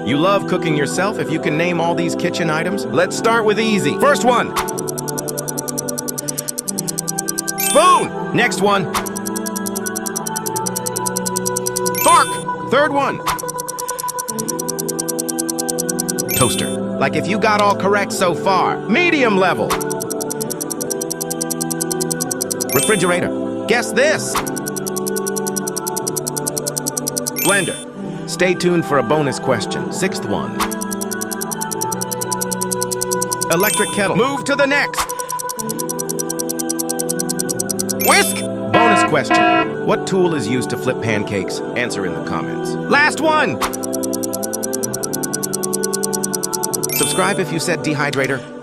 You love cooking yourself if you can name all these kitchen items? Let's start with easy. First one. Spoon. Next one. Fork. Third one. Toaster. Like if you got all correct so far. Medium level. Refrigerator. Guess this. Blender. Stay tuned for a bonus question. Sixth one. Electric kettle. Move to the next. Whisk. Bonus question. What tool is used to flip pancakes? Answer in the comments. Last one. Subscribe if you said dehydrator.